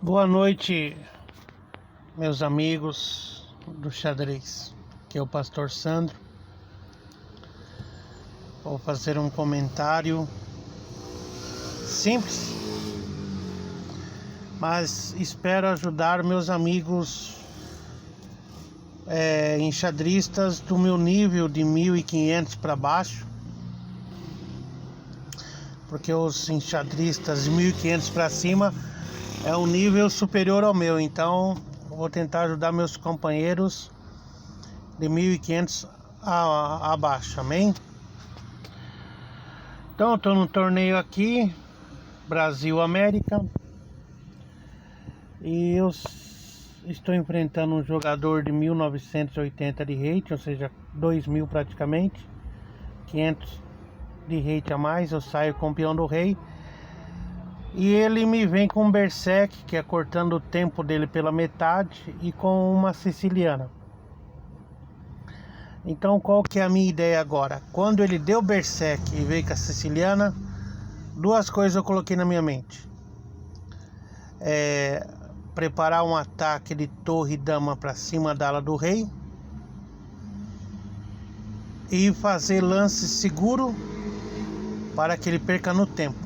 Boa noite, meus amigos do xadrez. Aqui é o Pastor Sandro. Vou fazer um comentário simples, mas espero ajudar meus amigos enxadristas do meu nível de 1.500 para baixo, porque os enxadristas de 1.500 para cima é um nível superior ao meu, então eu vou tentar ajudar meus companheiros de 1.500 abaixo, amém? Então eu estou no torneio aqui, Brasil-América, e eu estou enfrentando um jogador de 1980 de rate, ou seja, 2.000 praticamente, 500 de rate a mais, eu saio campeão do rei. E ele me vem com um berserk, que é cortando o tempo dele pela metade, e com uma siciliana. Então qual que é a minha ideia agora? Quando ele deu berserk e veio com a siciliana, duas coisas eu coloquei na minha mente. Preparar um ataque de torre e dama para cima da ala do rei, e fazer lance seguro para que ele perca no tempo.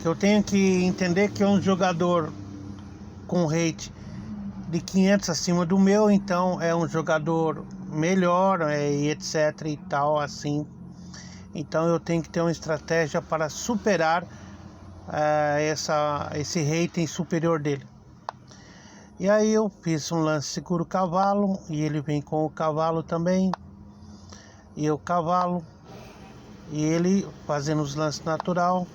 Que eu tenho que entender que é um jogador com rate de 500 acima do meu, então é um jogador melhor, e etc e tal assim. Então eu tenho que ter uma estratégia para superar esse rating superior dele. E aí eu fiz um lance seguro cavalo, e ele vem com o cavalo também, e o cavalo, e ele fazendo os lances natural.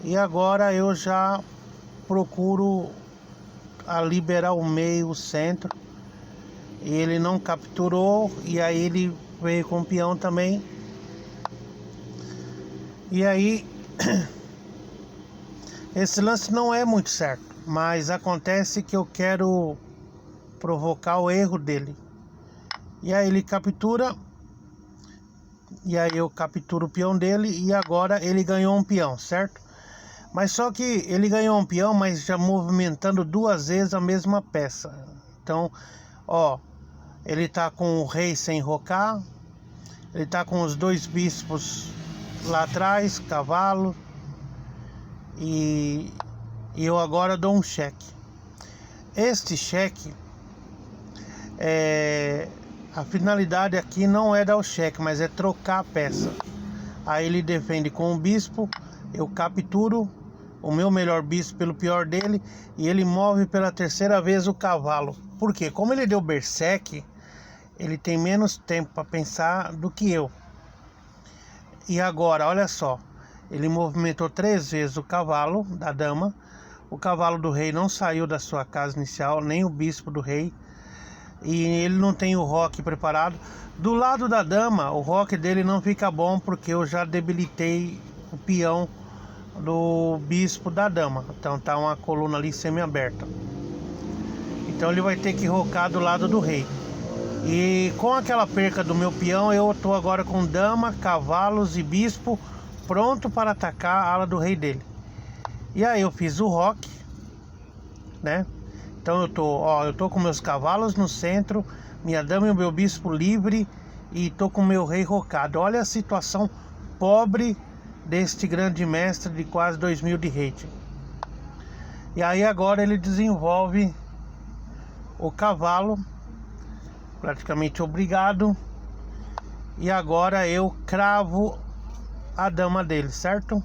E agora eu já procuro liberar o meio, o centro. E ele não capturou, e aí ele veio com o peão também. E aí esse lance não é muito certo, mas acontece que eu quero provocar o erro dele. E aí ele captura, e aí eu capturo o peão dele, e agora ele ganhou um peão, certo? Mas só que ele ganhou um peão, mas já movimentando duas vezes a mesma peça. Então, ó, ele tá com o rei sem rocar, ele tá com os dois bispos lá atrás, cavalo, e eu agora dou um cheque. Este cheque, a finalidade aqui não é dar o cheque, mas é trocar a peça. Aí ele defende com o bispo, eu capturo o meu melhor bispo pelo pior dele, e ele move pela terceira vez o cavalo. Por quê? Como ele deu berserk, ele tem menos tempo para pensar do que eu. E agora, olha só, ele movimentou 3 vezes o cavalo da dama. O cavalo do rei não saiu da sua casa inicial, nem o bispo do rei, e ele não tem o roque preparado. Do lado da dama, o roque dele não fica bom, porque eu já debilitei o peão do bispo da dama. Então tá uma coluna ali semi-aberta. Então ele vai ter que rocar do lado do rei. E com aquela perca do meu peão, eu tô agora com dama, cavalos e bispo pronto para atacar a ala do rei dele. E aí eu fiz o roque, né? Então eu tô com meus cavalos no centro, minha dama e o meu bispo livre, e tô com o meu rei rocado. Olha a situação pobre deste grande mestre de quase 2.000 de rating. E aí agora ele desenvolve o cavalo, praticamente obrigado, e agora eu cravo a dama dele, certo?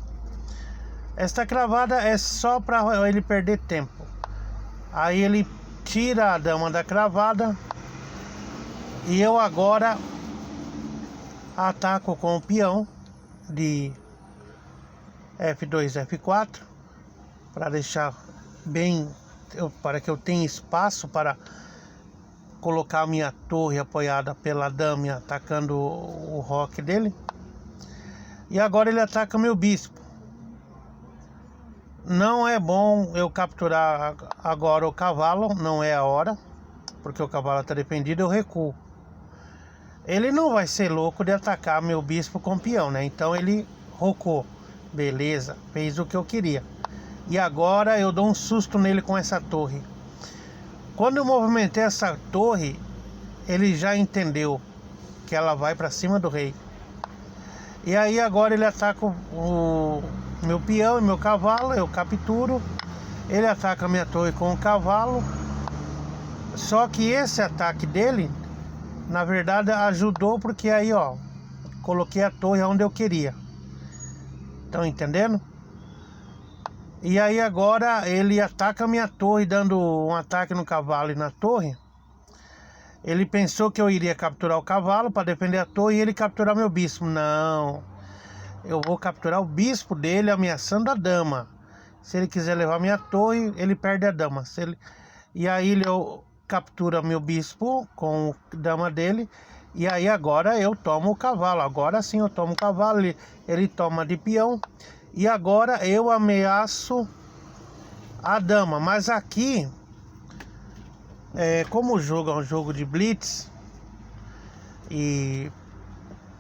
Esta cravada é só para ele perder tempo. Aí ele tira a dama da cravada, e eu agora ataco com o peão de F2, F4, para deixar bem, para que eu tenha espaço para colocar a minha torre apoiada pela dama, atacando o roque dele. E agora ele ataca meu bispo. Não é bom eu capturar agora o cavalo, não é a hora, porque o cavalo está defendido, eu recuo. Ele não vai ser louco de atacar meu bispo com peão, né? Então ele rocou. Beleza, fez o que eu queria. E agora eu dou um susto nele com essa torre. Quando eu movimentei essa torre, ele já entendeu que ela vai para cima do rei. E aí agora ele ataca o meu peão e meu cavalo, eu capturo. Ele ataca a minha torre com o cavalo. Só que esse ataque dele, na verdade, ajudou porque aí, ó, coloquei a torre onde eu queria. Estão entendendo? E aí agora ele ataca a minha torre, dando um ataque no cavalo e na torre. Ele pensou que eu iria capturar o cavalo para defender a torre e ele capturar meu bispo. Não, eu vou capturar o bispo dele ameaçando a dama. Se ele quiser levar minha torre, ele perde a dama. E aí ele captura meu bispo com a dama dele. E aí agora eu tomo o cavalo. Agora sim eu tomo o cavalo, ele toma de peão. E agora eu ameaço a dama. Mas aqui, como o jogo é um jogo de blitz, e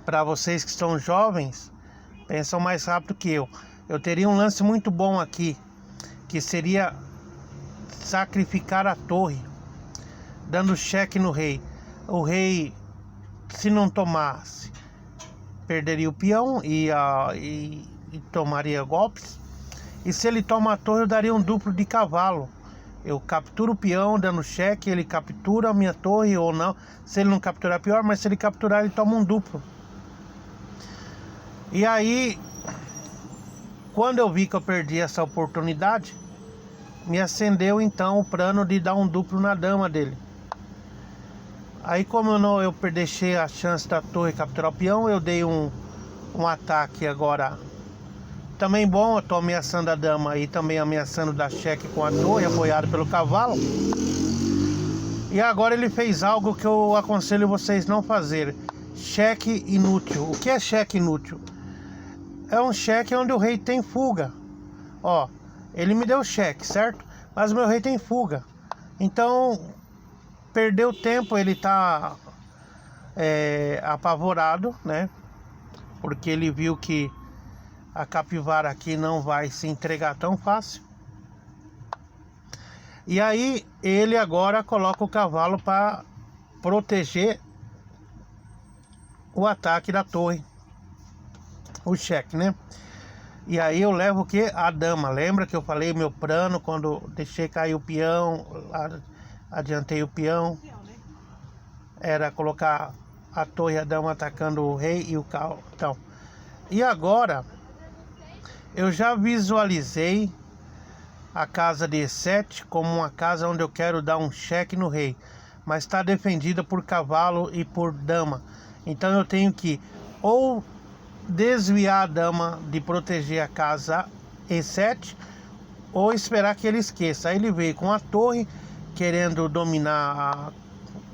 para vocês que estão jovens, pensam mais rápido que eu teria um lance muito bom aqui, que seria sacrificar a torre, dando cheque no rei. O rei, se não tomasse, perderia o peão e tomaria golpes. E se ele toma a torre, eu daria um duplo de cavalo. Eu capturo o peão dando cheque, ele captura a minha torre ou não. Se ele não capturar, pior, mas se ele capturar, ele toma um duplo. E aí, quando eu vi que eu perdi essa oportunidade, me acendeu então o plano de dar um duplo na dama dele. Aí, como eu deixei a chance da torre capturar o peão, eu dei um ataque agora também bom. Eu tô ameaçando a dama e também ameaçando dar cheque com a torre, apoiado pelo cavalo. E agora ele fez algo que eu aconselho vocês não fazerem: cheque inútil. O que é cheque inútil? É um cheque onde o rei tem fuga. Ó, ele me deu cheque, certo? Mas o meu rei tem fuga. Então, perdeu tempo, ele tá apavorado, né? Porque ele viu que a capivara aqui não vai se entregar tão fácil. E aí, ele agora coloca o cavalo para proteger o ataque da torre. O cheque, né? E aí eu levo o que? A dama. Lembra que eu falei meu plano quando deixei cair o peão, adiantei o peão? Era colocar a torre e a dama atacando o rei e o cavalo. Então, e agora eu já visualizei a casa de E7 como uma casa onde eu quero dar um cheque no rei, mas está defendida por cavalo e por dama. Então eu tenho que ou desviar a dama de proteger a casa E7 ou esperar que ele esqueça. Aí ele veio com a torre querendo dominar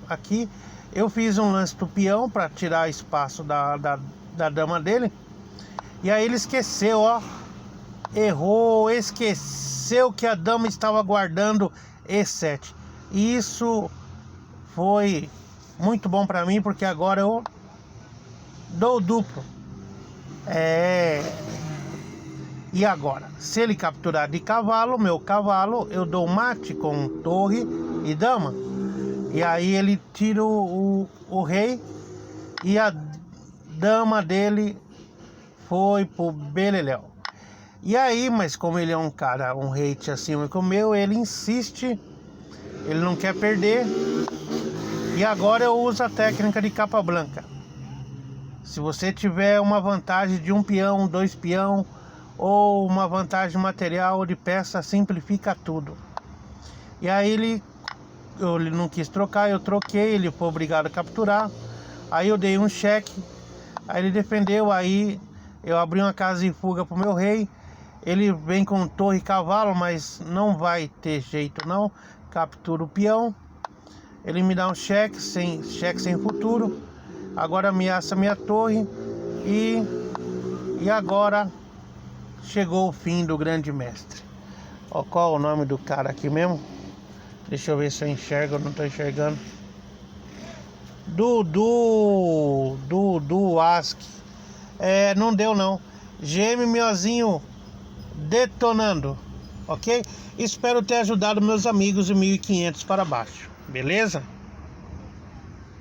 aqui. Eu fiz um lance do peão para tirar espaço da dama dele. E aí ele esqueceu, ó. Errou, esqueceu que a dama estava guardando E7. E isso foi muito bom para mim, porque agora eu dou duplo. E agora, se ele capturar de cavalo, meu cavalo, eu dou mate com torre e dama. E aí ele tira o rei e a dama dele foi pro beleléu. E aí, mas como ele é um cara, um hate acima que o meu, ele insiste, ele não quer perder. E agora eu uso a técnica de capa branca. Se você tiver uma vantagem de um peão, 2 peão, ou uma vantagem material ou de peça, simplifica tudo. E aí ele não quis trocar, eu troquei, ele foi obrigado a capturar. Aí eu dei um cheque, aí ele defendeu, aí eu abri uma casa de fuga pro meu rei. Ele vem com torre e cavalo, mas não vai ter jeito não. Captura o peão. Ele me dá um cheque sem futuro. Agora ameaça minha torre. E agora chegou o fim do grande mestre. Ó, qual é o nome do cara aqui mesmo? Deixa eu ver se eu enxergo, eu não tô enxergando. Dudu Ask. Não deu não. GM Miozinho detonando. ok? Espero ter ajudado meus amigos de 1.500 para baixo, beleza?